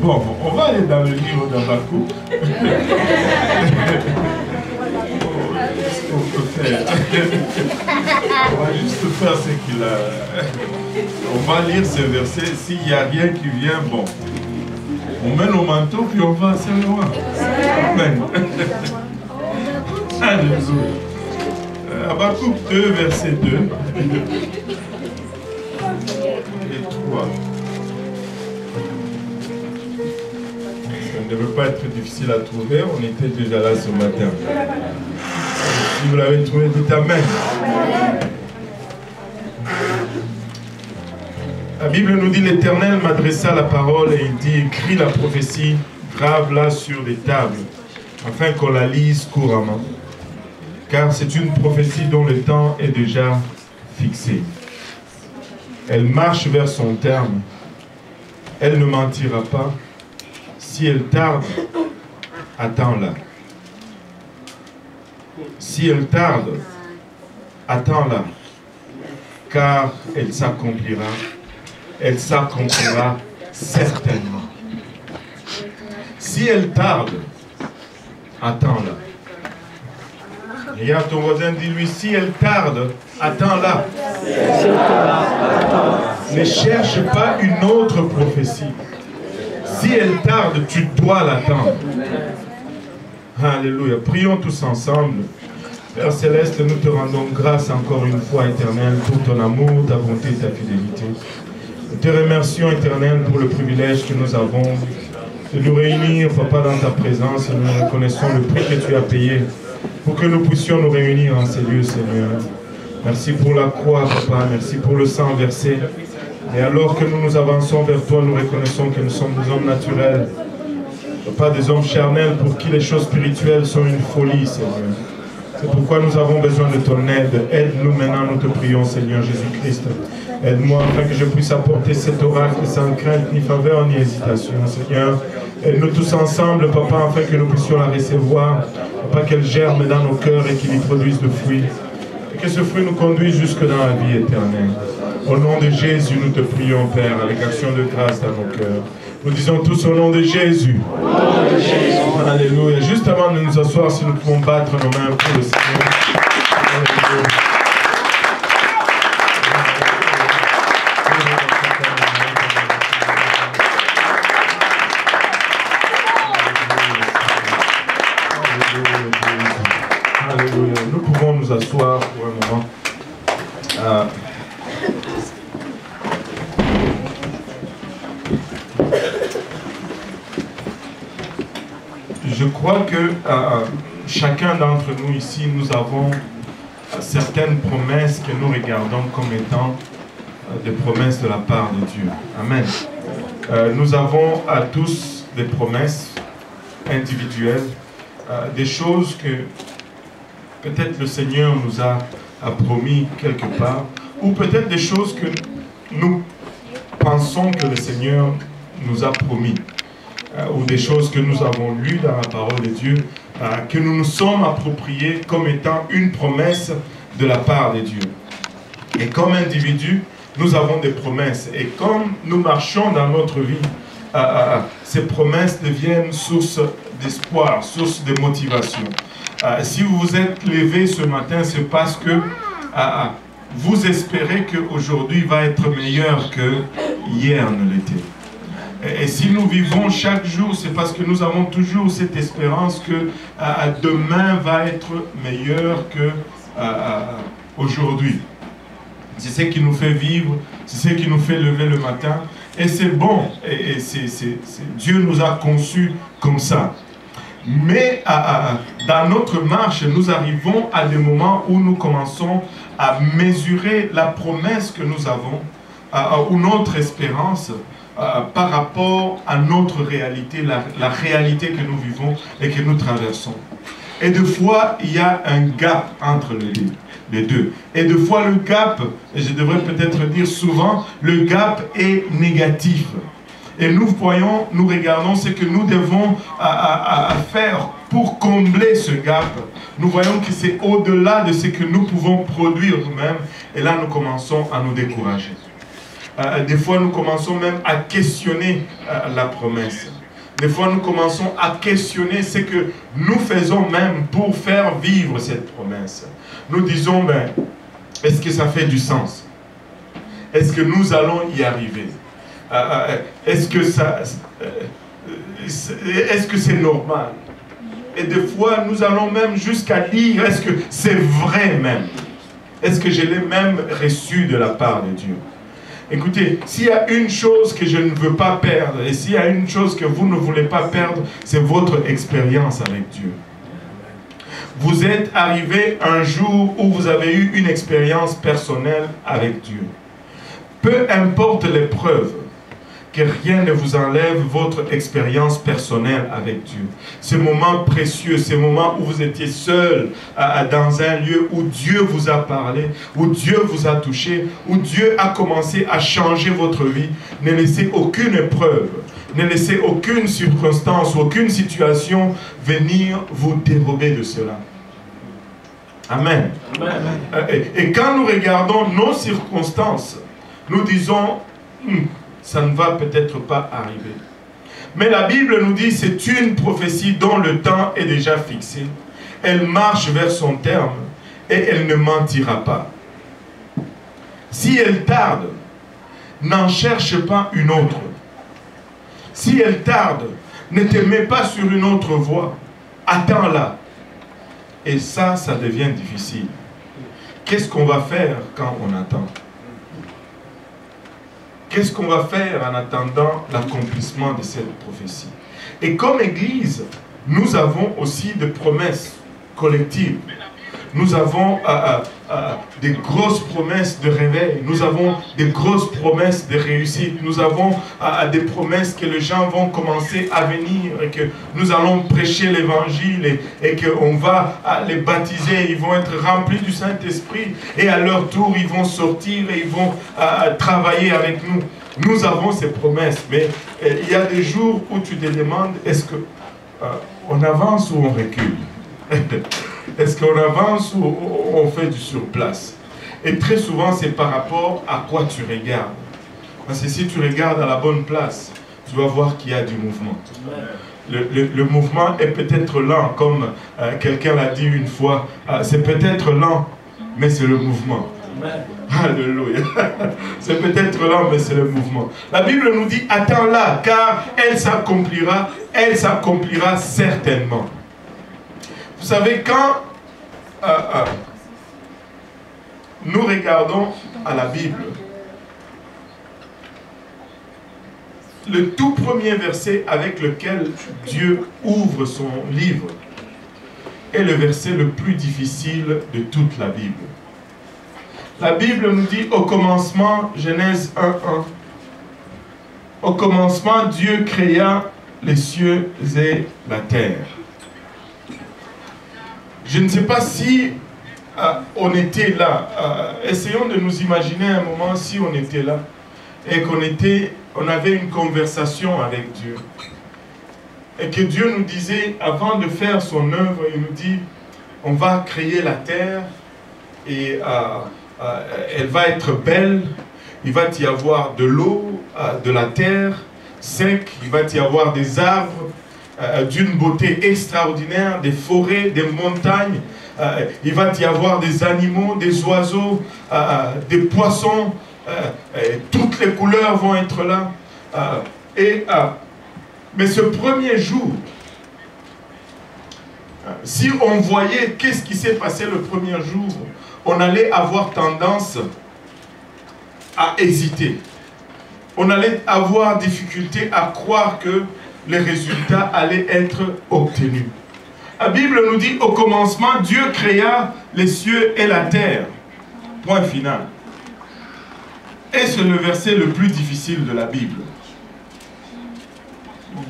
Bon, on va aller dans le livre d'Habakkuk. On peut faire. On va juste faire ce qu'il a. On va lire ce verset. S'il n'y a rien qui vient, bon. On met nos manteaux puis on va assez loin. Amen. Alléluia. Habakkuk 2, verset 2 et 3. Ça ne devait pas être difficile à trouver. On était déjà là ce matin. Si vous l'avez trouvé, dites Amen. La Bible nous dit, l'Éternel m'adressa la parole et il dit, écris la prophétie, grave-la sur des tables, afin qu'on la lise couramment. Car c'est une prophétie dont le temps est déjà fixé. Elle marche vers son terme. Elle ne mentira pas. Si elle tarde, attends-la. Si elle tarde, attends-la, car elle s'accomplira. Elle s'accomplira certainement. Si elle tarde, attends-la. Regarde ton voisin, dis-lui, si elle tarde, attends-la. Ne cherche pas une autre prophétie. Si elle tarde, tu dois l'attendre. Alléluia. Prions tous ensemble. Père Céleste, nous te rendons grâce encore une fois, Éternel, pour ton amour, ta bonté et ta fidélité. Nous te remercions, Éternel, pour le privilège que nous avons de nous réunir, Papa, dans ta présence. Et nous reconnaissons le prix que tu as payé pour que nous puissions nous réunir en ces lieux, Seigneur. Merci pour la croix, Papa. Merci pour le sang versé. Et alors que nous nous avançons vers toi, nous reconnaissons que nous sommes des hommes naturels, pas des hommes charnels pour qui les choses spirituelles sont une folie, Seigneur. C'est pourquoi nous avons besoin de ton aide. Aide-nous maintenant, nous te prions, Seigneur Jésus-Christ. Aide-moi afin que je puisse apporter cet oracle sans crainte, ni faveur, ni hésitation, Seigneur. Aide-nous tous ensemble, Papa, afin que nous puissions la recevoir. Papa, qu'elle germe dans nos cœurs et qu'il y produise le fruit. Et que ce fruit nous conduise jusque dans la vie éternelle. Au nom de Jésus, nous te prions, Père, avec action de grâce dans nos cœurs. Nous disons tous au nom de Jésus. Au nom de Jésus. Alléluia. Juste avant de nous asseoir, si nous pouvons battre nos mains pour le Seigneur. Alléluia. Alléluia. Nous pouvons nous asseoir pour un moment. Je crois que chacun d'entre nous ici, nous avons certaines promesses que nous regardons comme étant des promesses de la part de Dieu. Amen. Nous avons à tous des promesses individuelles, des choses que peut-être le Seigneur nous a promis quelque part, ou peut-être des choses que nous pensons que le Seigneur nous a promis. Ou des choses que nous avons lues dans la parole de Dieu, que nous nous sommes appropriées comme étant une promesse de la part de Dieu. Et comme individus, nous avons des promesses. Et comme nous marchons dans notre vie, ces promesses deviennent source d'espoir, source de motivation. Si vous vous êtes levé ce matin, c'est parce que vous espérez qu'aujourd'hui va être meilleur que hier ne l'était. Et si nous vivons chaque jour, c'est parce que nous avons toujours cette espérance que demain va être meilleur que aujourd'hui. C'est ce qui nous fait vivre, c'est ce qui nous fait lever le matin. Et c'est bon, et Dieu nous a conçus comme ça. Mais dans notre marche, nous arrivons à des moments où nous commençons à mesurer la promesse que nous avons, ou notre espérance, par rapport à notre réalité, la réalité que nous vivons et que nous traversons. Et des fois, il y a un gap entre les deux. Et des fois, le gap, et je devrais peut-être dire souvent, le gap est négatif. Et nous voyons, nous regardons ce que nous devons faire pour combler ce gap. Nous voyons que c'est au-delà de ce que nous pouvons produire nous-mêmes. Et là, nous commençons à nous décourager. Des fois, nous commençons même à questionner la promesse. Des fois, nous commençons à questionner ce que nous faisons même pour faire vivre cette promesse. Nous disons, ben, est-ce que ça fait du sens? Est-ce que nous allons y arriver? Est-ce que c'est normal? Et des fois, nous allons même jusqu'à lire, est-ce que c'est vrai même? Est-ce que je l'ai même reçu de la part de Dieu? Écoutez, s'il y a une chose que je ne veux pas perdre, et s'il y a une chose que vous ne voulez pas perdre, c'est votre expérience avec Dieu. Vous êtes arrivé un jour où vous avez eu une expérience personnelle avec Dieu. Peu importe l'épreuve, que rien ne vous enlève votre expérience personnelle avec Dieu. Ces moments précieux, ces moments où vous étiez seul dans un lieu où Dieu vous a parlé, où Dieu vous a touché, où Dieu a commencé à changer votre vie. Ne laissez aucune épreuve, ne laissez aucune circonstance, aucune situation venir vous dérober de cela. Amen. Amen. Et quand nous regardons nos circonstances, nous disons, ça ne va peut-être pas arriver. Mais la Bible nous dit, c'est une prophétie dont le temps est déjà fixé. Elle marche vers son terme et elle ne mentira pas. Si elle tarde, n'en cherche pas une autre. Si elle tarde, ne te mets pas sur une autre voie. Attends-la. Et ça devient difficile. Qu'est-ce qu'on va faire quand on attend? Qu'est-ce qu'on va faire en attendant l'accomplissement de cette prophétie? Et comme Église, nous avons aussi des promesses collectives. Nous avons des grosses promesses de réveil. Nous avons des grosses promesses de réussite. Nous avons des promesses que les gens vont commencer à venir et que nous allons prêcher l'évangile et qu'on va les baptiser. Ils vont être remplis du Saint-Esprit et à leur tour, ils vont sortir et ils vont travailler avec nous. Nous avons ces promesses, mais il y a des jours où tu te demandes, est-ce qu'on avance ou on recule? Est-ce qu'on avance ou on fait du surplace? Et très souvent, c'est par rapport à quoi tu regardes. Parce que si tu regardes à la bonne place, tu vas voir qu'il y a du mouvement. Le mouvement est peut-être lent, comme quelqu'un l'a dit une fois. C'est peut-être lent, mais c'est le mouvement. Alléluia. C'est peut-être lent, mais c'est le mouvement. La Bible nous dit, attends-la, car elle s'accomplira certainement. Vous savez, quand nous regardons à la Bible, le tout premier verset avec lequel Dieu ouvre son livre est le verset le plus difficile de toute la Bible. La Bible nous dit au commencement, Genèse 1:1, au commencement, Dieu créa les cieux et la terre. Je ne sais pas si on était là. Essayons de nous imaginer un moment si on était là et qu'on avait une conversation avec Dieu. Et que Dieu nous disait, avant de faire son œuvre, il nous dit, on va créer la terre et elle va être belle. Il va y avoir de l'eau, de la terre sec. Il va y avoir des arbres d'une beauté extraordinaire, des forêts, des montagnes. Il va y avoir des animaux, des oiseaux, des poissons. Toutes les couleurs vont être là. Mais ce premier jour, si on voyait qu'est-ce qui s'est passé le premier jour, on allait avoir tendance à hésiter. On allait avoir difficulté à croire que les résultats allaient être obtenus. La Bible nous dit, au commencement, Dieu créa les cieux et la terre. Point final. Et c'est le verset le plus difficile de la Bible.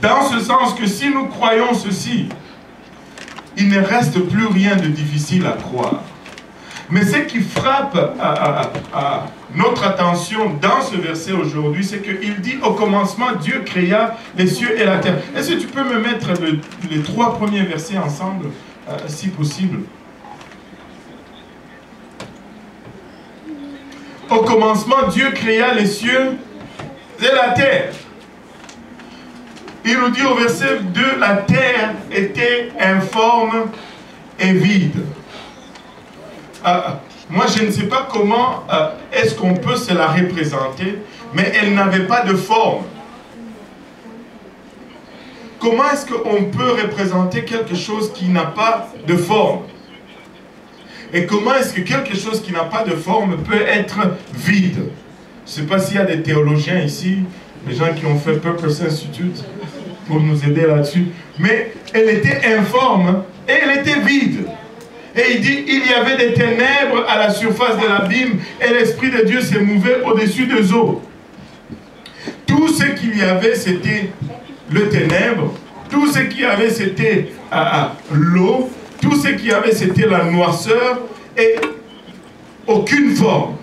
Dans ce sens que si nous croyons ceci, il ne reste plus rien de difficile à croire. Mais ce qui frappe à notre attention dans ce verset aujourd'hui, c'est qu'il dit au commencement, Dieu créa les cieux et la terre. Est-ce que tu peux me mettre les 3 premiers versets ensemble, si possible? Au commencement, Dieu créa les cieux et la terre. Il nous dit au verset 2, la terre était informe et vide. Moi, je ne sais pas comment est-ce qu'on peut se la représenter, mais elle n'avait pas de forme. Comment est-ce qu'on peut représenter quelque chose qui n'a pas de forme? Et comment est-ce que quelque chose qui n'a pas de forme peut être vide? Je ne sais pas s'il y a des théologiens ici, des gens qui ont fait Purpose Institute pour nous aider là-dessus. Mais elle était informe et elle était vide. Et il dit, il y avait des ténèbres à la surface de l'abîme et l'Esprit de Dieu s'est mouvé au-dessus des eaux. Tout ce qu'il y avait, c'était le ténèbre. Tout ce qu'il y avait, c'était l'eau. Tout ce qu'il y avait, c'était la noirceur et aucune forme.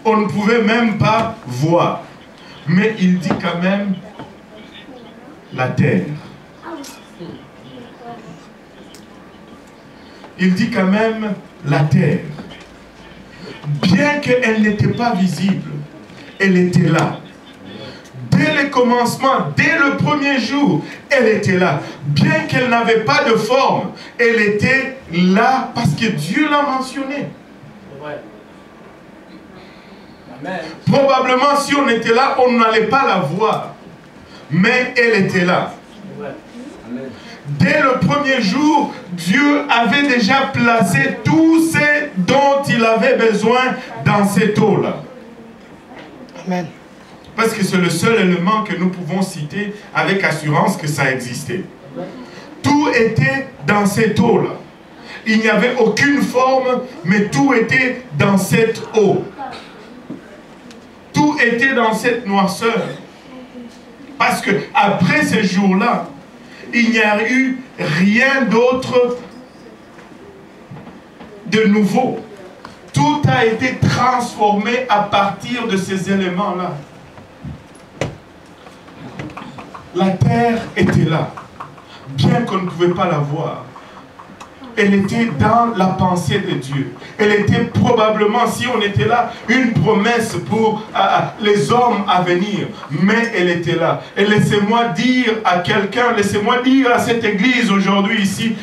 On ne pouvait même pas voir. Mais il dit quand même la terre. Il dit quand même la terre. Bien qu'elle n'était pas visible, elle était là. Dès le commencement, dès le premier jour, elle était là. Bien qu'elle n'avait pas de forme, elle était là parce que Dieu l'a mentionné. Amen. Probablement, si on était là, on n'allait pas la voir. Mais elle était là. Amen. Dès le premier jour, Dieu avait déjà placé tout ce dont il avait besoin dans cette eau-là. Amen. Parce que c'est le seul élément que nous pouvons citer avec assurance que ça existait. Tout était dans cette eau-là. Il n'y avait aucune forme, mais tout était dans cette eau. Tout était dans cette noirceur. Parce que après ce jour-là, il n'y a eu rien d'autre de nouveau. Tout a été transformé à partir de ces éléments-là. La terre était là, bien qu'on ne pouvait pas la voir. Elle était dans la pensée de Dieu. Elle était probablement, si on était là, une promesse pour les hommes à venir. Mais elle était là. Et laissez-moi dire à quelqu'un, laissez-moi dire à cette église aujourd'hui ici,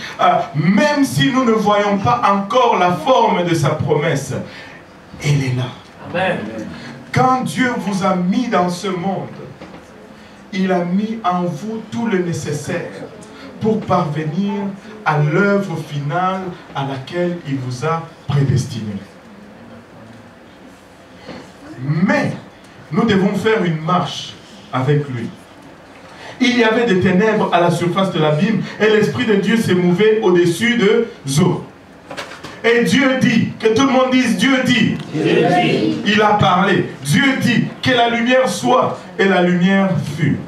même si nous ne voyons pas encore la forme de sa promesse, elle est là. Amen. Quand Dieu vous a mis dans ce monde, il a mis en vous tout le nécessaire pour parvenir à l'œuvre finale à laquelle il vous a prédestiné. Mais nous devons faire une marche avec lui. Il y avait des ténèbres à la surface de l'abîme et l'Esprit de Dieu s'est mouvé au-dessus de eaux. Et Dieu dit, que tout le monde dise Dieu dit. Dieu dit. Il a parlé. Dieu dit que la lumière soit et la lumière fut.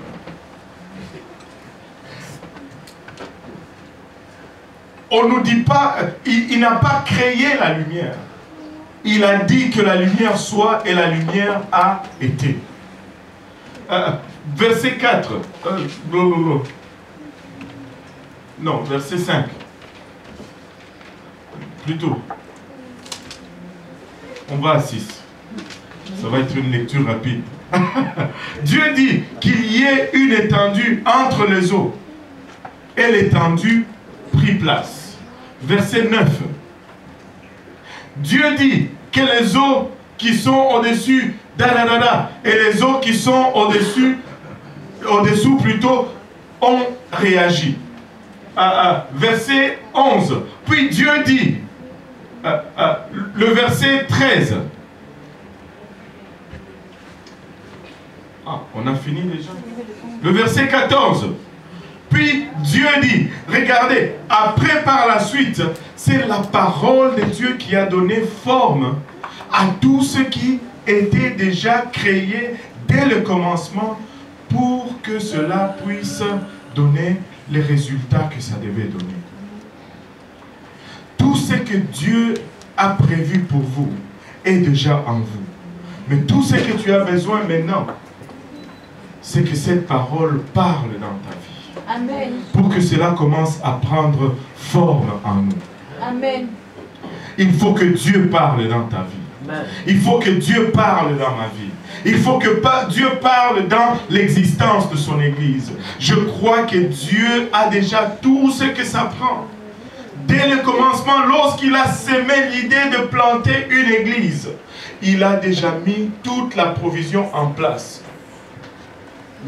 On ne nous dit pas, il n'a pas créé la lumière. Il a dit que la lumière soit et la lumière a été. Verset 4. Non, verset 5. Plutôt. On va à 6. Ça va être une lecture rapide. Dieu dit qu'il y ait une étendue entre les eaux. Et l'étendue prit place. Verset 9. Dieu dit que les eaux qui sont au-dessus, et les eaux qui sont au-dessous plutôt, ont réagi. Verset 11. Puis Dieu dit, le verset 13. Ah, on a fini déjà. Le verset 14. Puis Dieu dit, regardez, après par la suite, c'est la parole de Dieu qui a donné forme à tout ce qui était déjà créé dès le commencement pour que cela puisse donner les résultats que ça devait donner. Tout ce que Dieu a prévu pour vous est déjà en vous. Mais tout ce que tu as besoin maintenant, c'est que cette parole parle dans ta vie. Amen. Pour que cela commence à prendre forme en nous. Amen. Il faut que Dieu parle dans ta vie. Il faut que Dieu parle dans ma vie. Il faut que Dieu parle dans l'existence de son Église. Je crois que Dieu a déjà tout ce que ça prend. Dès le commencement, lorsqu'il a sémé l'idée de planter une église, il a déjà mis toute la provision en place.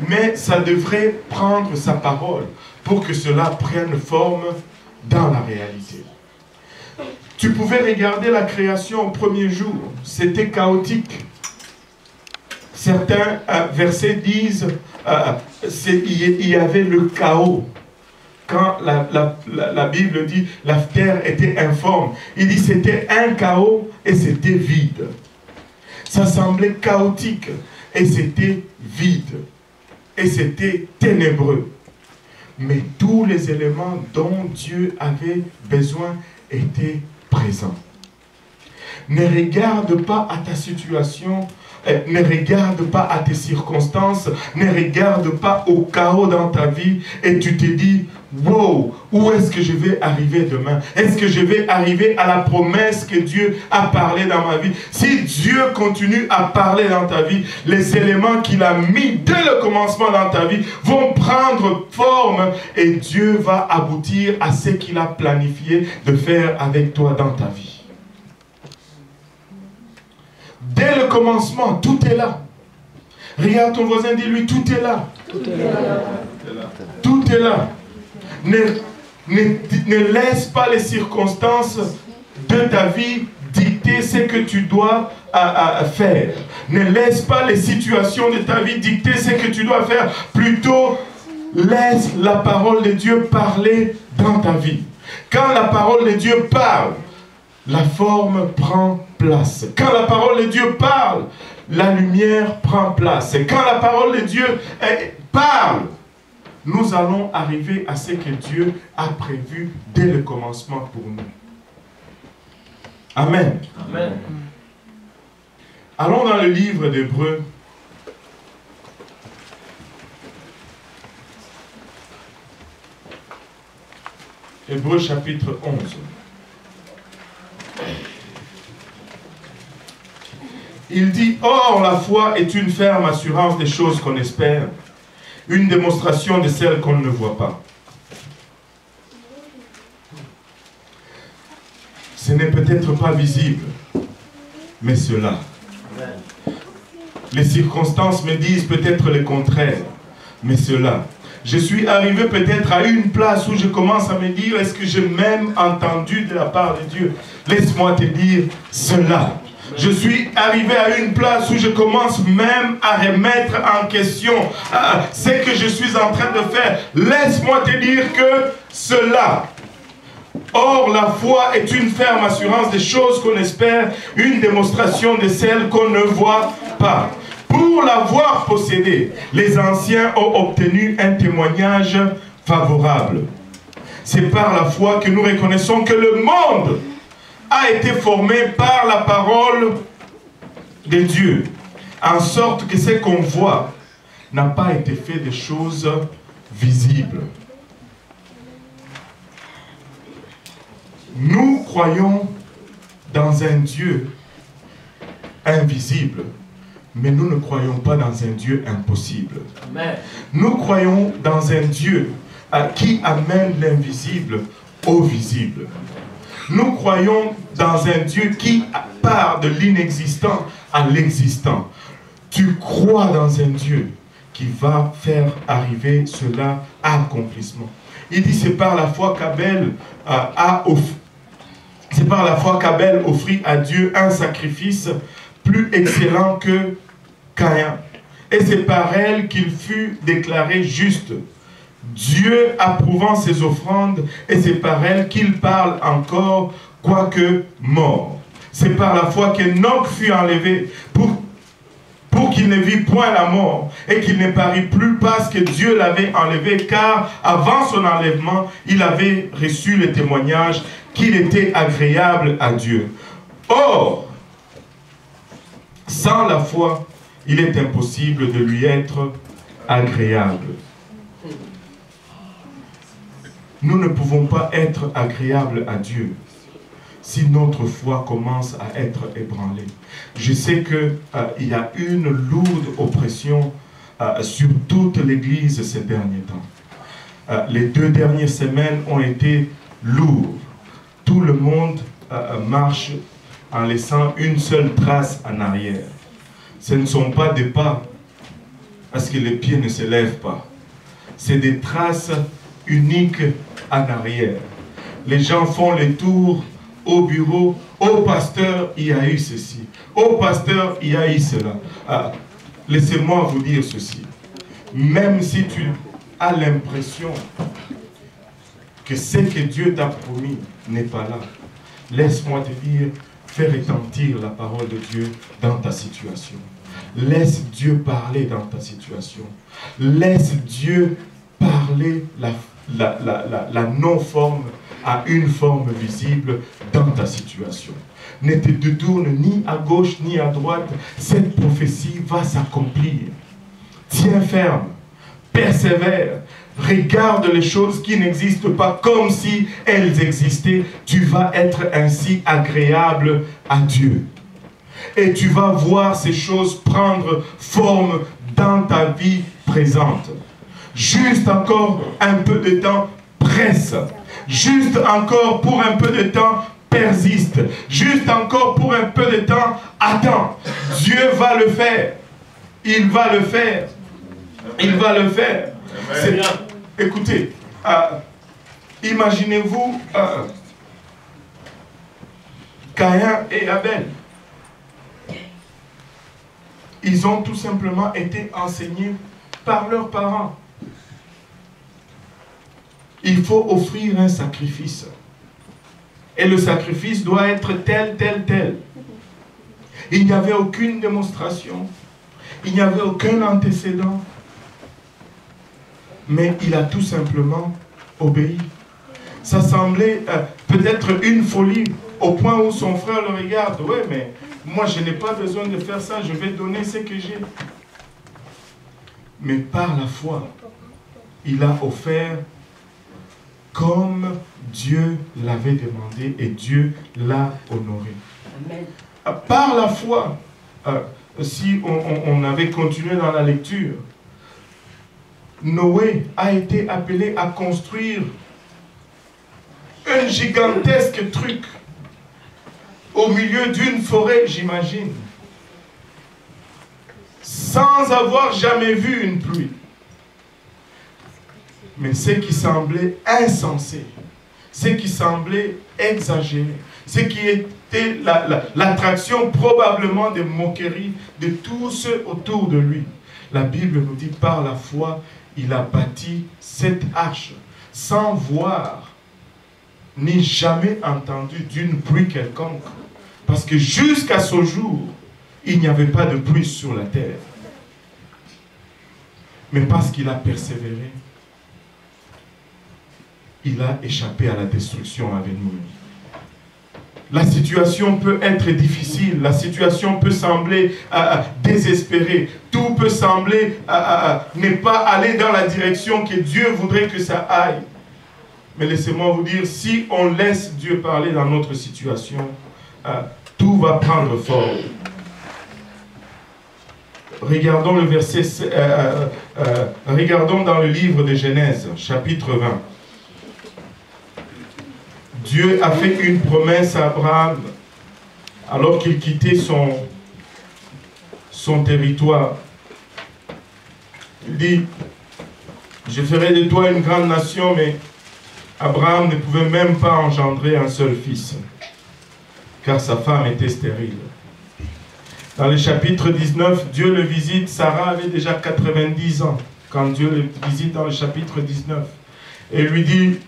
Mais ça devrait prendre sa parole pour que cela prenne forme dans la réalité. Tu pouvais regarder la création au premier jour, c'était chaotique. Certains versets disent il y avait le chaos. Quand la Bible dit la terre était informe, il dit c'était un chaos et c'était vide. Ça semblait chaotique et c'était vide. Et c'était ténébreux. Mais tous les éléments dont Dieu avait besoin étaient présents. Ne regarde pas à ta situation, ne regarde pas à tes circonstances, ne regarde pas au chaos dans ta vie et tu te dis, wow, où est-ce que je vais arriver demain? Est-ce que je vais arriver à la promesse que Dieu a parlé dans ma vie? Si Dieu continue à parler dans ta vie, les éléments qu'il a mis dès le commencement dans ta vie vont prendre forme et Dieu va aboutir à ce qu'il a planifié de faire avec toi dans ta vie. Dès le commencement, tout est là. Regarde ton voisin, dis-lui, tout est là. Tout est là. Tout est là. Ne laisse pas les circonstances de ta vie dicter ce que tu dois faire. Ne laisse pas les situations de ta vie dicter ce que tu dois faire. Plutôt, laisse la parole de Dieu parler dans ta vie. Quand la parole de Dieu parle, la forme prend place. Quand la parole de Dieu parle, la lumière prend place. Et quand la parole de Dieu parle, nous allons arriver à ce que Dieu a prévu dès le commencement pour nous. Amen. Amen. Allons dans le livre d'Hébreux. Hébreux chapitre 11. Il dit, or la foi est une ferme assurance des choses qu'on espère, une démonstration de celles qu'on ne voit pas. Ce n'est peut-être pas visible, mais cela. Les circonstances me disent peut-être le contraire, mais cela. Je suis arrivé peut-être à une place où je commence à me dire, est-ce que j'ai même entendu de la part de Dieu? Laisse-moi te dire cela. Je suis arrivé à une place où je commence même à remettre en question ce que je suis en train de faire. Laisse-moi te dire que cela. Or, la foi est une ferme assurance des choses qu'on espère, une démonstration de celles qu'on ne voit pas. Pour l'avoir possédée, les anciens ont obtenu un témoignage favorable. C'est par la foi que nous reconnaissons que le monde a été formé par la parole de Dieu, en sorte que ce qu'on voit n'a pas été fait de choses visibles. Nous croyons dans un Dieu invisible, mais nous ne croyons pas dans un Dieu impossible. Amen. Nous croyons dans un Dieu qui amène l'invisible au visible. Nous croyons dans un Dieu qui part de l'inexistant à l'existant. Tu crois dans un Dieu qui va faire arriver cela à accomplissement. Il dit, c'est par la foi qu'Abel offrit à Dieu un sacrifice plus excellent que Caïn. Et c'est par elle qu'il fut déclaré juste. Dieu approuvant ses offrandes, et c'est par elle qu'il parle encore, quoique mort. C'est par la foi qu'Enoch fut enlevé pour qu'il ne vit point la mort, et qu'il ne parut plus parce que Dieu l'avait enlevé, car avant son enlèvement, il avait reçu le témoignage qu'il était agréable à Dieu. Or, sans la foi, il est impossible de lui être agréable. Nous ne pouvons pas être agréables à Dieu si notre foi commence à être ébranlée. Je sais qu'il y a une lourde oppression sur toute l'Église ces derniers temps. Les 2 dernières semaines ont été lourdes. Tout le monde marche en laissant une seule trace en arrière. Ce ne sont pas des pas, parce que les pieds ne se lèvent pas. C'est des traces uniques en arrière. Les gens font les tours au bureau. Au pasteur, il y a eu ceci. Au pasteur, il y a eu cela. Laissez-moi vous dire ceci. Même si tu as l'impression que ce que Dieu t'a promis n'est pas là, laisse-moi te dire, fais retentir la parole de Dieu dans ta situation. Laisse Dieu parler dans ta situation. Laisse Dieu parler la non-forme à une forme visible dans ta situation. Ne te détourne ni à gauche ni à droite. Cette prophétie va s'accomplir. Tiens ferme, persévère, regarde les choses qui n'existent pas comme si elles existaient. Tu vas être ainsi agréable à Dieu. Et tu vas voir ces choses prendre forme dans ta vie présente. Juste encore un peu de temps, presse. Juste encore pour un peu de temps, persiste. Juste encore pour un peu de temps, attends. Dieu va le faire. Il va le faire. Il va le faire. Écoutez, imaginez-vous Caïn et Abel. Ils ont tout simplement été enseignés par leurs parents. Il faut offrir un sacrifice. Et le sacrifice doit être tel, tel, tel. Il n'y avait aucune démonstration. Il n'y avait aucun antécédent. Mais il a tout simplement obéi. Ça semblait peut-être une folie, au point où son frère le regarde. Oui, mais moi je n'ai pas besoin de faire ça, je vais donner ce que j'ai. Mais par la foi, il a offert comme Dieu l'avait demandé et Dieu l'a honoré. Amen. Par la foi, si on avait continué dans la lecture, Noé a été appelé à construire un gigantesque truc au milieu d'une forêt, j'imagine, sans avoir jamais vu une pluie. Mais ce qui semblait insensé, ce qui semblait exagéré, ce qui était l'attraction probablement des moqueries de tous ceux autour de lui. La Bible nous dit, par la foi, il a bâti cette arche sans voir ni jamais entendu d'une pluie quelconque. Parce que jusqu'à ce jour, il n'y avait pas de pluie sur la terre. Mais parce qu'il a persévéré, il a échappé à la destruction à venir. La situation peut être difficile, la situation peut sembler désespérée, tout peut sembler ne pas aller dans la direction que Dieu voudrait que ça aille. Mais laissez-moi vous dire, si on laisse Dieu parler dans notre situation, tout va prendre forme. Regardons le verset, regardons dans le livre de Genèse, chapitre 20. Dieu a fait une promesse à Abraham alors qu'il quittait son territoire. Il dit, je ferai de toi une grande nation, mais Abraham ne pouvait même pas engendrer un seul fils, car sa femme était stérile. Dans le chapitre 19, Dieu le visite. Sarah avait déjà 90 ans quand Dieu le visite dans le chapitre 19. Et lui dit,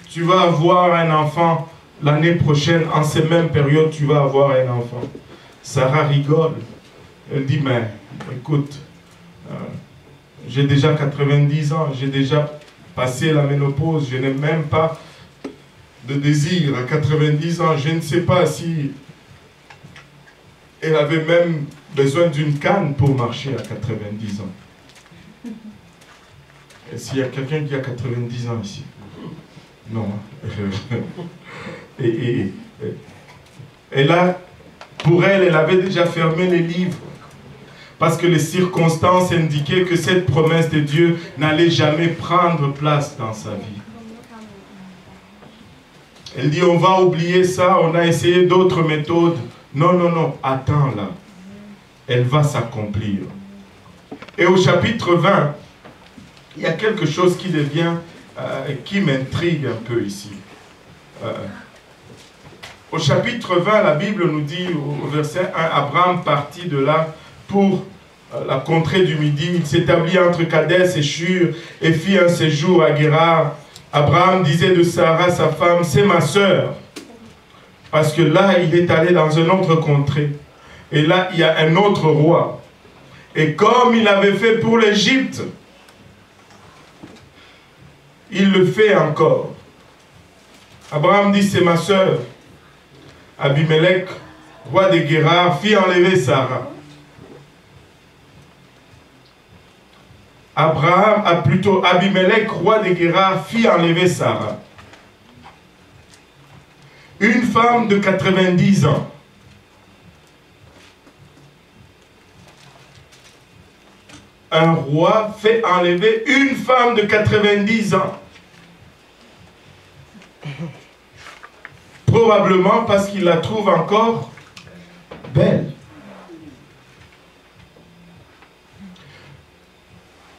tu vas avoir un enfant l'année prochaine, en ces mêmes périodes, tu vas avoir un enfant. Sarah rigole. Elle dit, mais écoute, j'ai déjà 90 ans, j'ai déjà passé la ménopause, je n'ai même pas de désir à 90 ans. Je ne sais pas si elle avait même besoin d'une canne pour marcher à 90 ans. Et s'il y a quelqu'un qui a 90 ans ici? Non. Et là, pour elle, elle avait déjà fermé les livres. Parce que les circonstances indiquaient que cette promesse de Dieu n'allait jamais prendre place dans sa vie. Elle dit, on va oublier ça, on a essayé d'autres méthodes. Non, non, non, attends là. Elle va s'accomplir. Et au chapitre 20, il y a quelque chose qui devient, qui m'intrigue un peu ici. Au chapitre 20, la Bible nous dit, au verset 1, Abraham partit de là pour la contrée du Midi. Il s'établit entre Kadès et Shur et fit un séjour à Guérar. Abraham disait de Sarah, sa femme, c'est ma sœur. Parce que là, il est allé dans une autre contrée. Et là, il y a un autre roi. Et comme il avait fait pour l'Égypte, il le fait encore. Abraham dit, c'est ma sœur. Abimelech, roi de Guérar, fit enlever Sarah. Abimelech, roi de Guérar, fit enlever Sarah. Une femme de 90 ans. Un roi fait enlever une femme de 90 ans. Probablement parce qu'il la trouve encore belle.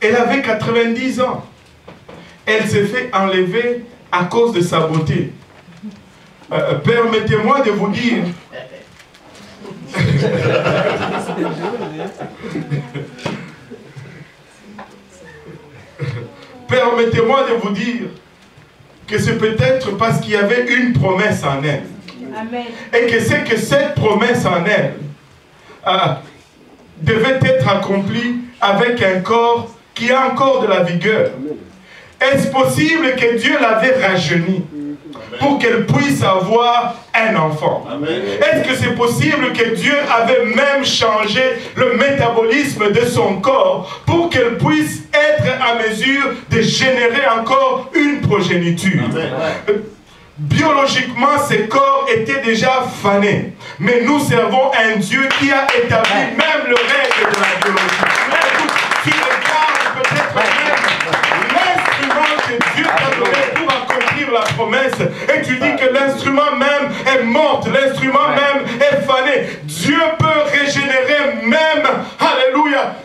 Elle avait 90 ans. Elle s'est fait enlever à cause de sa beauté. Permettez-moi de vous dire... Permettez-moi de vous dire que c'est peut-être parce qu'il y avait une promesse en elle. Amen. Et que c'est que cette promesse en elle devait être accomplie avec un corps qui a encore de la vigueur. Est-ce possible que Dieu l'avait rajeunie pour qu'elle puisse avoir un enfant? Est-ce que c'est possible que Dieu avait même changé le métabolisme de son corps pour qu'elle puisse être à mesure de générer encore une progéniture? Biologiquement, ces corps étaient déjà fanés. Mais nous servons un Dieu qui a établi même le règle de la biologie. Tu regardes peut-être même l'instrument que Dieu t'a donné pour accomplir la promesse. Et tu dis que l'instrument même est mort, l'instrument même est fané. Dieu peut régénérer même, alléluia,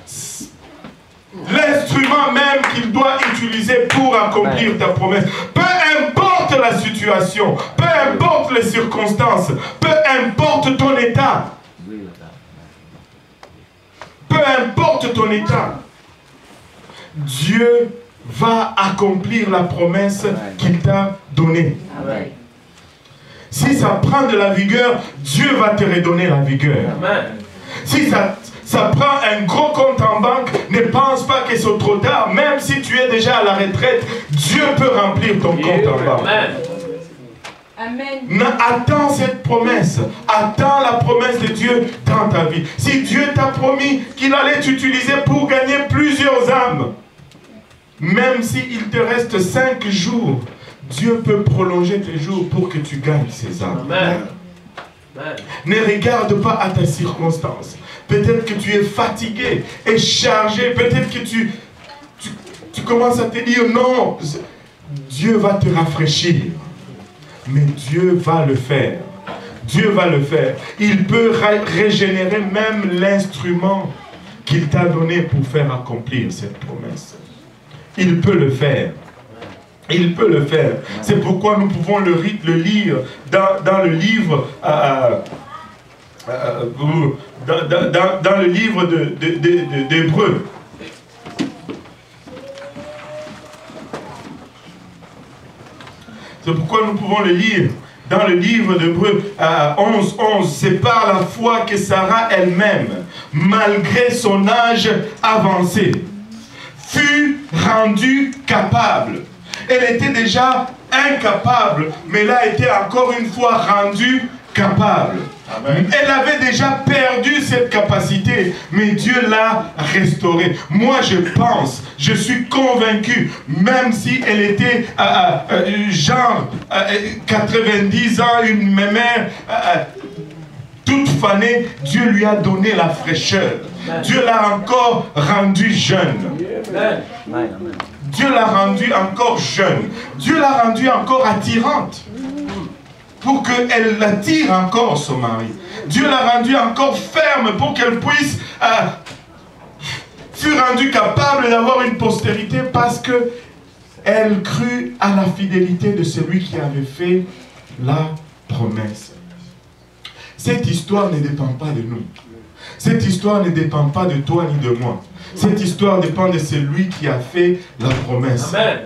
l'instrument même qu'il doit utiliser pour accomplir ta promesse. Peu importe la situation, peu importe les circonstances, peu importe ton état. Peu importe ton état, Dieu va accomplir la promesse qu'il t'a donnée. Si ça prend de la vigueur, Dieu va te redonner la vigueur. Si ça prend un gros compte en banque, ne pense pas que c'est trop tard. Même si tu es déjà à la retraite, Dieu peut remplir ton compte en banque. Amen. Attends cette promesse. Attends la promesse de Dieu dans ta vie. Si Dieu t'a promis qu'il allait t'utiliser pour gagner plusieurs âmes, même s'il te reste 5 jours, Dieu peut prolonger tes jours pour que tu gagnes ces âmes. Amen. Ne regarde pas à ta circonstance. Peut-être que tu es fatigué et chargé. Peut-être que tu commences à te dire non, Dieu va te rafraîchir. Mais Dieu va le faire. Dieu va le faire. Il peut régénérer même l'instrument qu'il t'a donné pour faire accomplir cette promesse. Il peut le faire. Il peut le faire. C'est pourquoi nous pouvons le lire dans le livre dans le livre d'Hébreux. C'est pourquoi nous pouvons le lire dans le livre d'Hébreux 11:11. C'est par la foi que Sarah elle-même, malgré son âge avancé, fut rendue capable. Elle était déjà incapable, mais là elle était encore une fois rendue capable. Amen. Elle avait déjà perdu cette capacité, mais Dieu l'a restaurée. Moi je pense, je suis convaincu, même si elle était genre 90 ans, une mère toute fanée, Dieu lui a donné la fraîcheur. Dieu l'a encore rendu jeune. Dieu l'a rendu encore jeune. Dieu l'a rendu encore attirante. Pour qu'elle attire encore son mari. Dieu l'a rendu encore ferme pour qu'elle puisse... fut rendue capable d'avoir une postérité parce que elle crut à la fidélité de celui qui avait fait la promesse. Cette histoire ne dépend pas de nous. Cette histoire ne dépend pas de toi ni de moi. Cette histoire dépend de celui qui a fait la promesse. Amen.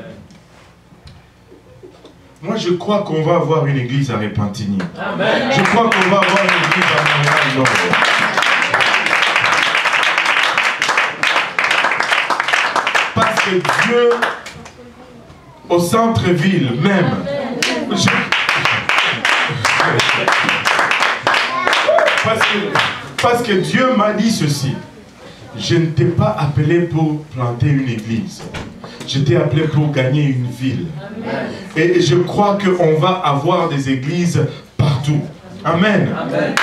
Moi, je crois qu'on va avoir une église à Repentigny. Amen. Je crois qu'on va avoir une église à Montréal-Nord. Parce que Dieu, au centre-ville même, parce que Dieu m'a dit ceci. Je ne t'ai pas appelé pour planter une église. Je t'ai appelé pour gagner une ville. Et je crois qu'on va avoir des églises partout. Amen. Amen.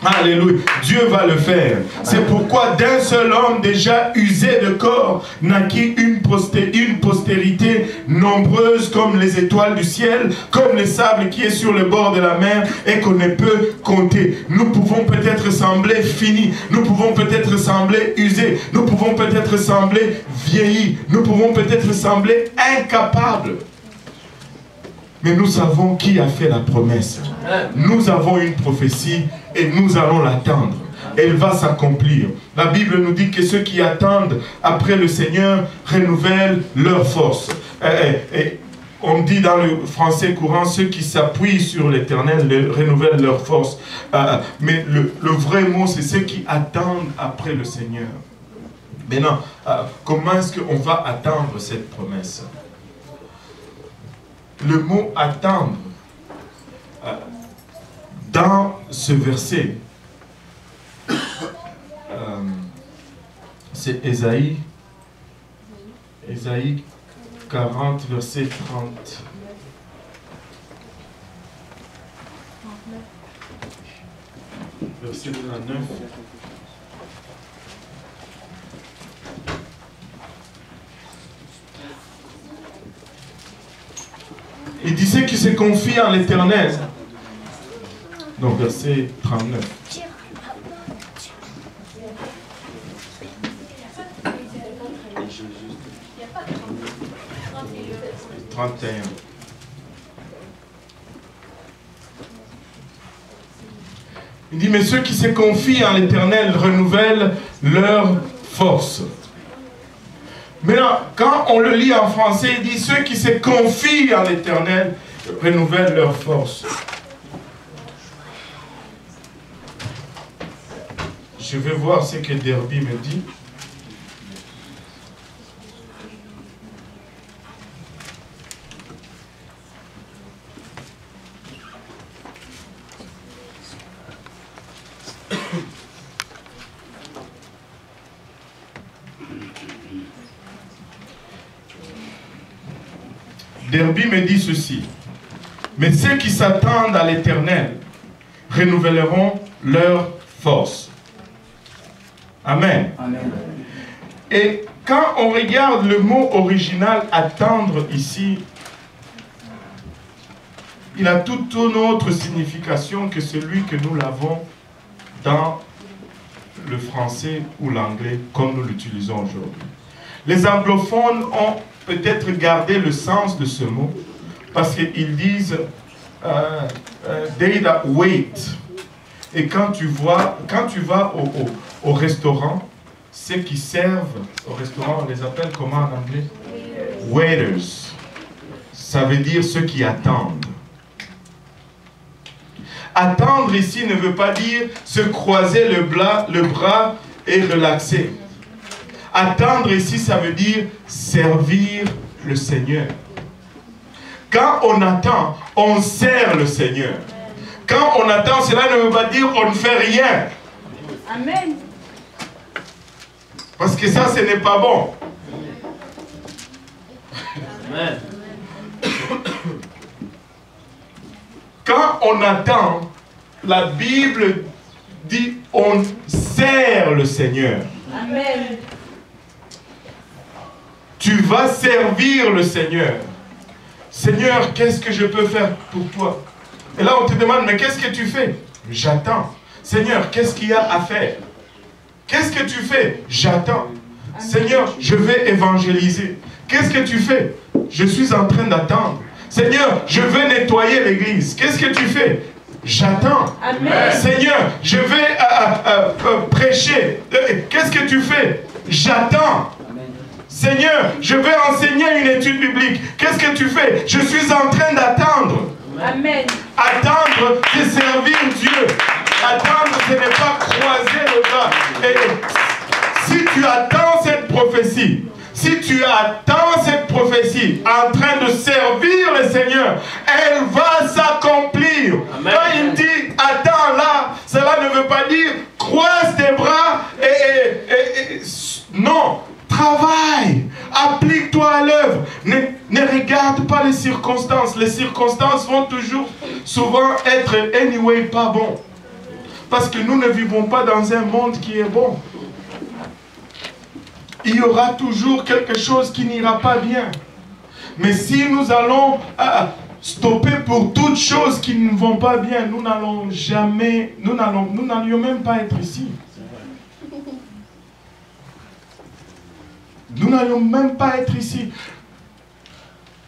Alléluia. Dieu va le faire. C'est pourquoi d'un seul homme déjà usé de corps naquit une postérité nombreuse comme les étoiles du ciel, comme le sable qui est sur le bord de la mer et qu'on ne peut compter. Nous pouvons peut-être sembler finis, nous pouvons peut-être sembler usés, nous pouvons peut-être sembler vieillis, nous pouvons peut-être sembler incapables. Mais nous savons qui a fait la promesse. Nous avons une prophétie et nous allons l'attendre. Elle va s'accomplir. La Bible nous dit que ceux qui attendent après le Seigneur renouvellent leur force. Et on dit dans le français courant, ceux qui s'appuient sur l'Éternel renouvellent leur force. Mais le vrai mot, c'est ceux qui attendent après le Seigneur. Maintenant, comment est-ce qu'on va attendre cette promesse? Le mot attendre, dans ce verset, c'est Ésaïe 40, verset 30. Verset 39. Il disait qu'il se confie en l'Éternel. Donc verset 39. Il dit, mais ceux qui se confient en l'Éternel renouvellent leur force. Maintenant, quand on le lit en français, il dit, ceux qui se confient en l'Éternel renouvellent leur force. Je vais voir ce que Derby me dit. Derby me dit ceci. Mais ceux qui s'attendent à l'Éternel renouvelleront leur force. Amen. Amen. Et quand on regarde le mot original attendre ici, il a toute une autre signification que celui que nous l'avons dans le français ou l'anglais comme nous l'utilisons aujourd'hui. Les anglophones ont peut-être gardé le sens de ce mot parce qu'ils disent they that wait. Et quand tu vas au restaurant, ceux qui servent au restaurant, on les appelle comment en anglais? Waiters. Ça veut dire ceux qui attendent. Attendre ici ne veut pas dire se croiser le bras et relaxer. Attendre ici, ça veut dire servir le Seigneur. Quand on attend, on sert le Seigneur. Quand on attend, cela ne veut pas dire on ne fait rien. Amen. Parce que ça, ce n'est pas bon. Amen. Quand on attend, la Bible Dis, on sert le Seigneur. Amen. Tu vas servir le Seigneur. Seigneur, qu'est-ce que je peux faire pour toi? Et là, on te demande, mais qu'est-ce que tu fais? J'attends. Seigneur, qu'est-ce qu'il y a à faire? Qu'est-ce que tu fais? J'attends. Seigneur, je vais évangéliser. Qu'est-ce que tu fais? Je suis en train d'attendre. Seigneur, je vais nettoyer l'église. Qu'est-ce que tu fais? J'attends. Seigneur, je vais prêcher. Qu'est-ce que tu fais? J'attends. Seigneur, je vais enseigner une étude biblique. Qu'est-ce que tu fais? Je suis en train d'attendre. Amen. Attendre, c'est servir Dieu. Attendre, ce n'est pas croiser le bras. Et si tu attends cette prophétie, si tu attends cette prophétie en train de servir le Seigneur, elle va s'accomplir. Quand il dit attends là, cela ne veut pas dire croise tes bras non. Travaille, applique-toi à l'œuvre. Ne regarde pas les circonstances. Les circonstances vont toujours, souvent être anyway pas bon. Parce que nous ne vivons pas dans un monde qui est bon. Il y aura toujours quelque chose qui n'ira pas bien. Mais si nous allons stopper pour toutes choses qui ne vont pas bien, nous n'allons jamais, nous n'allions même pas être ici. Nous n'allons même pas être ici.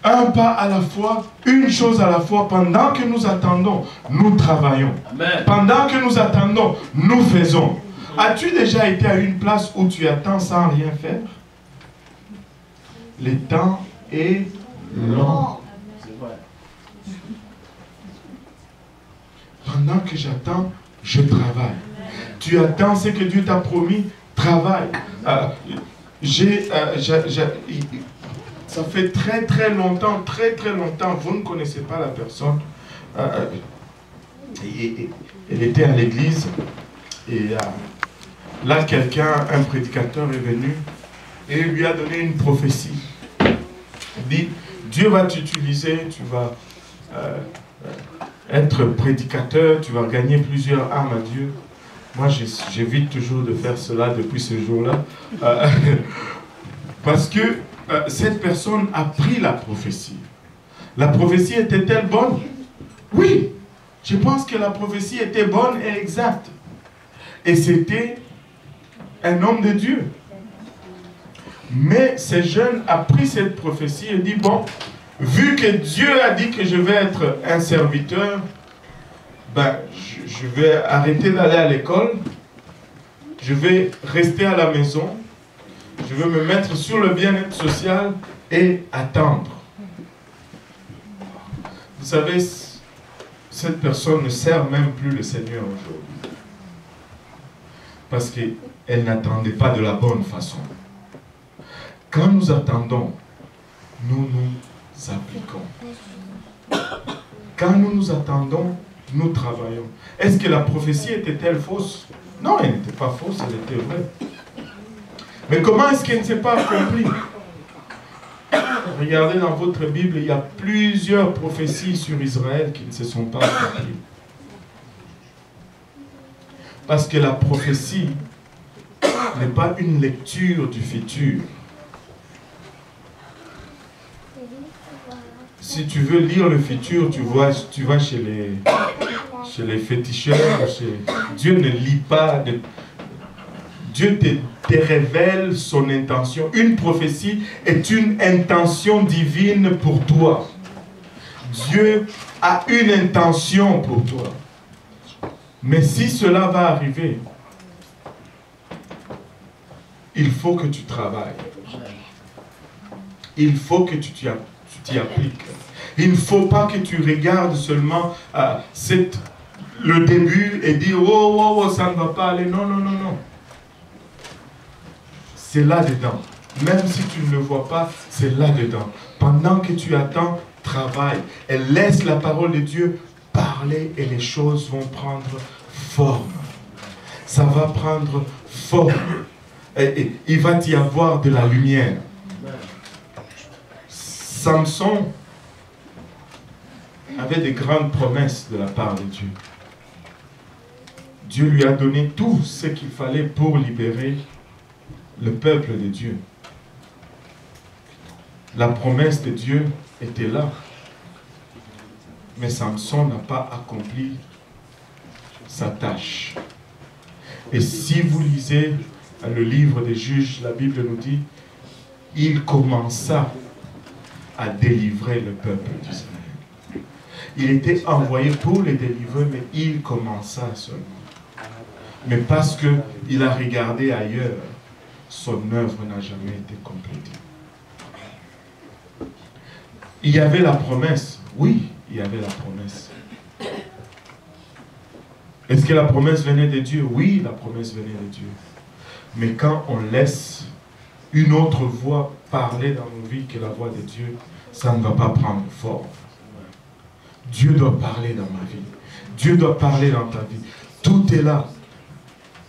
Un pas à la fois, une chose à la fois. Pendant que nous attendons, nous travaillons. Amen. Pendant que nous attendons, nous faisons. As-tu déjà été à une place où tu attends sans rien faire? Le temps est long. Pendant que j'attends, je travaille. Tu attends ce que Dieu t'a promis, travaille. Ça fait très longtemps, vous ne connaissez pas la personne. Elle était à l'église et là quelqu'un, un prédicateur est venu et lui a donné une prophétie. Il dit, Dieu va t'utiliser, tu vas être prédicateur, tu vas gagner plusieurs âmes à Dieu. Moi, j'évite toujours de faire cela depuis ce jour-là. Parce que cette personne a pris la prophétie. La prophétie était-elle bonne? Oui, je pense que la prophétie était bonne et exacte. Et c'était un homme de Dieu. Mais ce jeune a pris cette prophétie et dit, bon, vu que Dieu a dit que je vais être un serviteur, ben, je vais arrêter d'aller à l'école, je vais rester à la maison, je vais me mettre sur le bien-être social et attendre. Vous savez, cette personne ne sert même plus le Seigneur aujourd'hui. Parce qu'elle n'attendait pas de la bonne façon. Quand nous attendons, nous nous appliquons. Quand nous nous attendons, nous travaillons. Est-ce que la prophétie était-elle fausse? Non, elle n'était pas fausse, elle était vraie. Mais comment est-ce qu'elle ne s'est pas accomplie? Regardez dans votre Bible, il y a plusieurs prophéties sur Israël qui ne se sont pas accomplies. Parce que la prophétie n'est pas une lecture du futur. Si tu veux lire le futur, tu vas chez les féticheurs. Dieu ne lit pas. Dieu te révèle son intention. Une prophétie est une intention divine pour toi. Dieu a une intention pour toi. Mais si cela va arriver, il faut que tu travailles. Il faut que tu t'y appliques. Il ne faut pas que tu regardes seulement le début et dire oh, ça ne va pas aller. Non, non, non, non. C'est là-dedans. Même si tu ne le vois pas, c'est là-dedans. Pendant que tu attends, travaille. Et laisse la parole de Dieu parler et les choses vont prendre forme. Ça va prendre forme. Et il va y avoir de la lumière. Samson avait de grandes promesses de la part de Dieu. Dieu lui a donné tout ce qu'il fallait pour libérer le peuple de Dieu. La promesse de Dieu était là. Mais Samson n'a pas accompli sa tâche. Et si vous lisez le livre des Juges, la Bible nous dit, il commença à délivrer le peuple d'Israël. Il était envoyé pour les délivrer, mais il commença seulement. Mais parce qu'il a regardé ailleurs, son œuvre n'a jamais été complétée. Il y avait la promesse. Oui, il y avait la promesse. Est-ce que la promesse venait de Dieu? Oui, la promesse venait de Dieu. Mais quand on laisse une autre voix parler dans nos vies que la voix de Dieu, ça ne va pas prendre forme. Dieu doit parler dans ma vie. Dieu doit parler dans ta vie. Tout est là.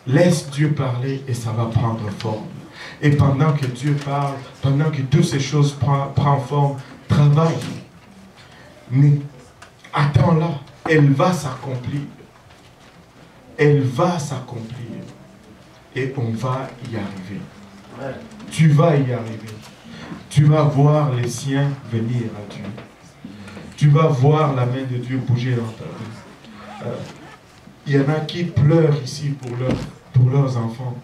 Laisse Dieu parler et ça va prendre forme. Et pendant que Dieu parle, pendant que toutes ces choses prennent forme, travaille. Mais attends-la, elle va s'accomplir. Elle va s'accomplir. Et on va y arriver. Tu vas y arriver. Tu vas voir les siens venir à Dieu. Tu vas voir la main de Dieu bouger dans ta vie. Il y en a qui pleurent ici pour leurs enfants,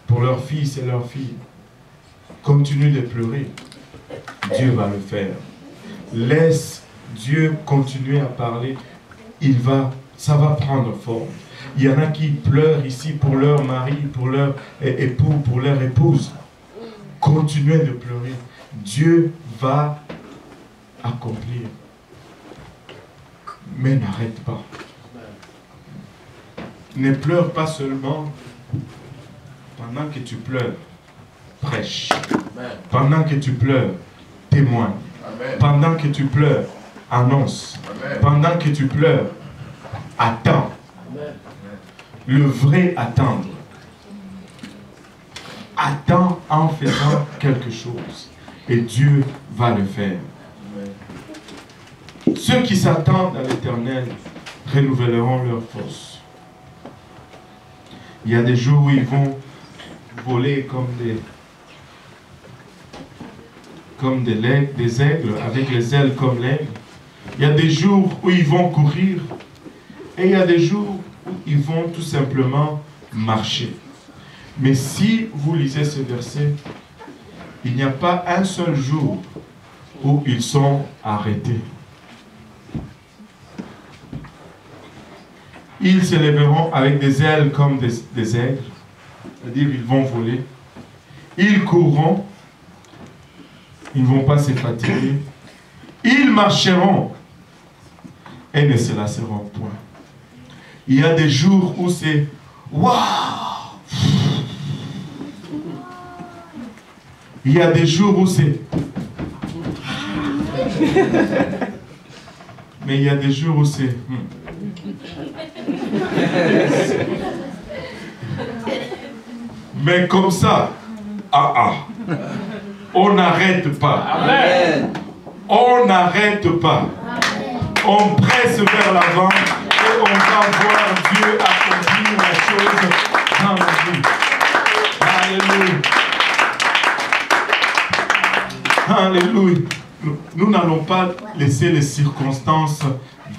pour leurs fils et leurs filles. Continue de pleurer. Dieu va le faire. Laisse Dieu continuer à parler. Ça va prendre forme. Il y en a qui pleurent ici pour leur mari, pour leur époux, pour leur épouse. Continuez de pleurer. Dieu va accomplir. Mais n'arrête pas. Ne pleure pas seulement pendant que tu pleures. Prêche. Pendant que tu pleures, témoigne. Pendant que tu pleures, annonce. Pendant que tu pleures, attends. Le vrai attendre. Attends en faisant quelque chose. Et Dieu va le faire. Ceux qui s'attendent à l'Éternel renouvelleront leur force. Il y a des jours où ils vont voler comme des aigles, avec les ailes comme l'aigle. Il y a des jours où ils vont courir. Et il y a des jours où ils vont tout simplement marcher. Mais si vous lisez ce verset, il n'y a pas un seul jour où ils sont arrêtés. Ils se lèveront avec des ailes comme des aigles, c'est-à-dire ils vont voler. Ils courront, ils ne vont pas se fatiguer. Ils marcheront et ne se lasseront point. Il y a des jours où c'est waouh! Il y a des jours où c'est mais il y a des jours où c'est mais comme ça, on n'arrête pas. Amen. On n'arrête pas. Amen. On presse vers l'avant et on va voir Dieu accomplir la chose dans la vie. Alléluia. Alléluia. Nous n'allons pas laisser les circonstances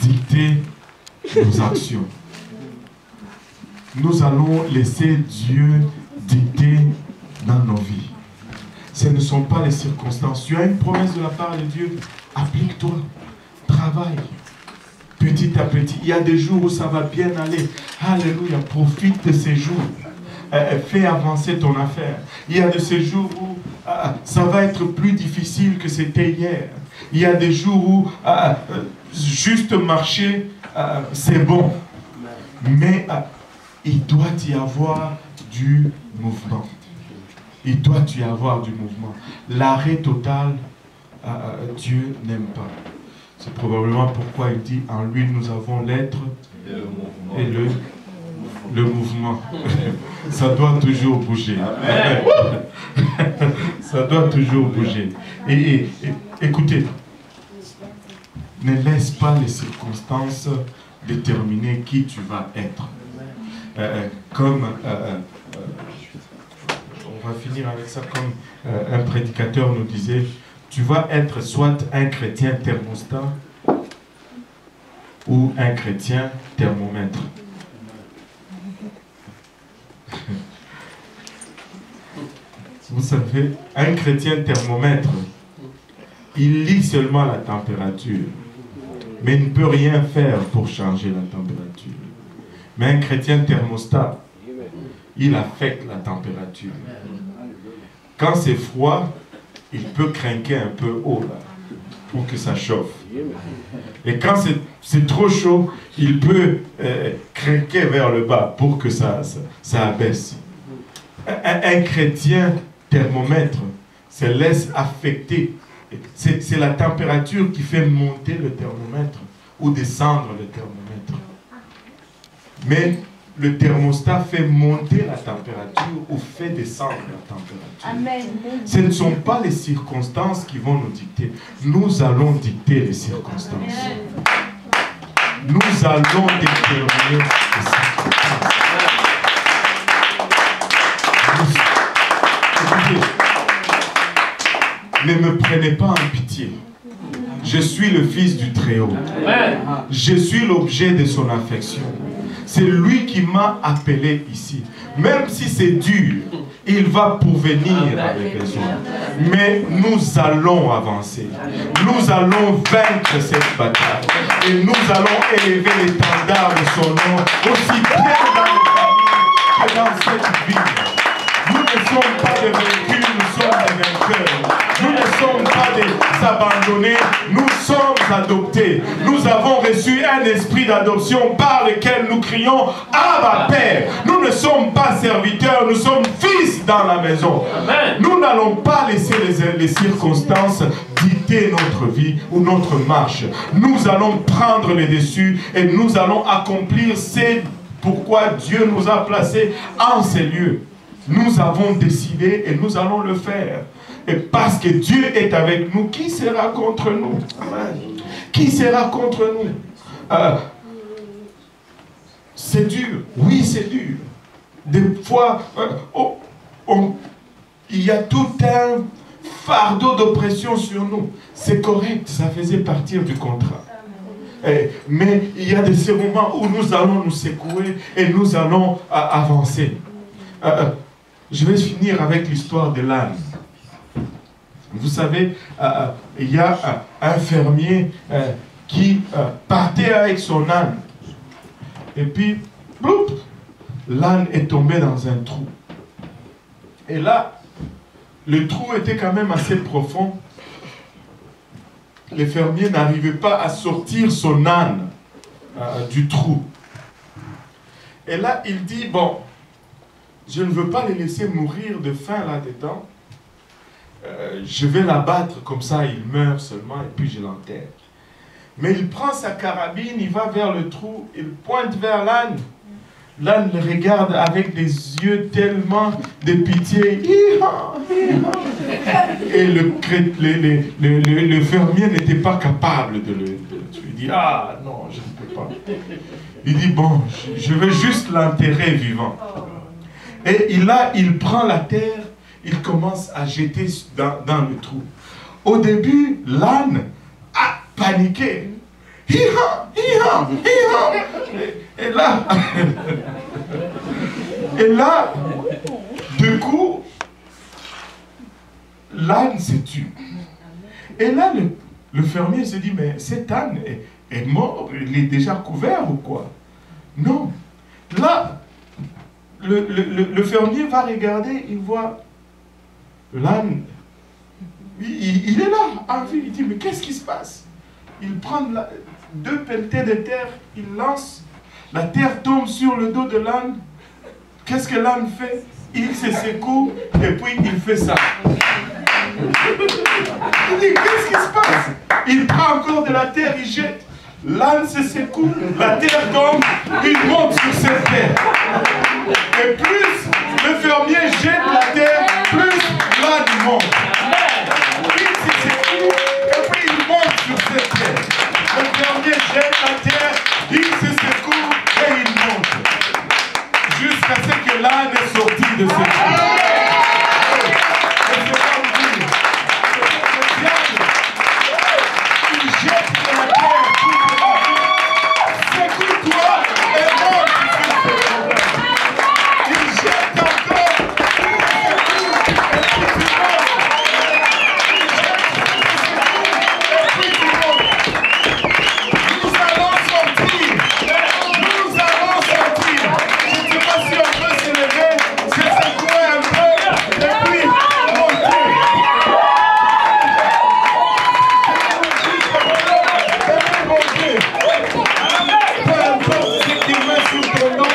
dicter nos actions. Nous allons laisser Dieu dicter dans nos vies. Ce ne sont pas les circonstances. Tu as une promesse de la part de Dieu. Applique-toi. Travaille. Petit à petit. Il y a des jours où ça va bien aller. Alléluia. Profite de ces jours. Fais avancer ton affaire. Il y a de ces jours où ça va être plus difficile que c'était hier. Il y a des jours où juste marcher, c'est bon. Mais il doit y avoir du mouvement. Il doit y avoir du mouvement. L'arrêt total, Dieu n'aime pas. C'est probablement pourquoi il dit, en lui nous avons l'être et le mouvement. Ça doit toujours bouger. Amen. Ça doit toujours bouger. Et écoutez, ne laisse pas les circonstances déterminer qui tu vas être. comme, on va finir avec ça, comme un prédicateur nous disait, tu vas être soit un chrétien thermostat ou un chrétien thermomètre. Vous savez, un chrétien thermomètre, il lit seulement la température, mais il ne peut rien faire pour changer la température. Mais un chrétien thermostat, il affecte la température. Quand c'est froid, il peut craquer un peu haut là, pour que ça chauffe. Et quand c'est trop chaud, il peut craquer vers le bas pour que ça abaisse. Un chrétien thermomètre se laisse affecter. C'est la température qui fait monter le thermomètre ou descendre le thermomètre. Mais le thermostat fait monter la température ou fait descendre la température. Amen. Ce ne sont pas les circonstances qui vont nous dicter. Nous allons dicter les circonstances. Nous allons déterminer les circonstances. Écoutez, ne me prenez pas en pitié. Je suis le Fils du Très-Haut. Je suis l'objet de son affection. C'est lui qui m'a appelé ici. Même si c'est dur, il va pourvenir avec les autres. Mais nous allons avancer. Nous allons vaincre cette bataille. Et nous allons élever l'étendard de son nom, aussi bien dans les familles que dans cette ville. Nous ne sommes pas des vaincus, nous sommes des vainqueurs. Nous ne sommes pas des abandonnés, nous sommes adoptés. Nous avons reçu un esprit d'adoption par lequel nous crions « Abba Père ». Nous ne sommes pas serviteurs, nous sommes fils dans la maison. Amen. Nous n'allons pas laisser les circonstances dicter notre vie ou notre marche. Nous allons prendre les dessus et nous allons accomplir ce pourquoi Dieu nous a placés en ces lieux. Nous avons décidé et nous allons le faire. Et parce que Dieu est avec nous, qui sera contre nous? Amen. Qui sera contre nous? C'est dur. Oui, c'est dur. Des fois, il y a tout un fardeau d'oppression sur nous. C'est correct, ça faisait partie du contrat. Mais il y a des moments où nous allons nous secouer et nous allons avancer. Je vais finir avec l'histoire de l'âne. Vous savez, il y a un fermier qui partait avec son âne. Et puis, l'âne est tombé dans un trou. Et là, le trou était quand même assez profond. Le fermier n'arrivait pas à sortir son âne du trou. Et là, il dit, bon, je ne veux pas les laisser mourir de faim là-dedans. Je vais l'abattre, comme ça il meurt seulement et puis je l'enterre. Mais il prend sa carabine, il va vers le trou, il pointe vers l'âne. L'âne le regarde avec des yeux tellement de pitié. Et le fermier n'était pas capable de le tuer. Il dit, ah non, je ne peux pas. Il dit, bon, je vais juste l'enterrer vivant. Et il prend la terre, il commence à jeter dans le trou. Au début, l'âne a paniqué. Et là, du coup, l'âne se tue. Et là, le fermier se dit, mais cet âne est mort, il est déjà couvert ou quoi? Non. Là, le fermier va regarder, il voit l'âne, il est là, en vie. Il dit, mais qu'est-ce qui se passe? Il prend deux pelletées de terre, il lance, la terre tombe sur le dos de l'âne. Qu'est-ce que l'âne fait? Il se secoue et puis il fait ça. Il dit, qu'est-ce qui se passe? Il prend encore de la terre, il jette. L'âne se secoue, la terre tombe, il monte sur cette terre. Et plus le fermier jette la terre, plus l'âne monte.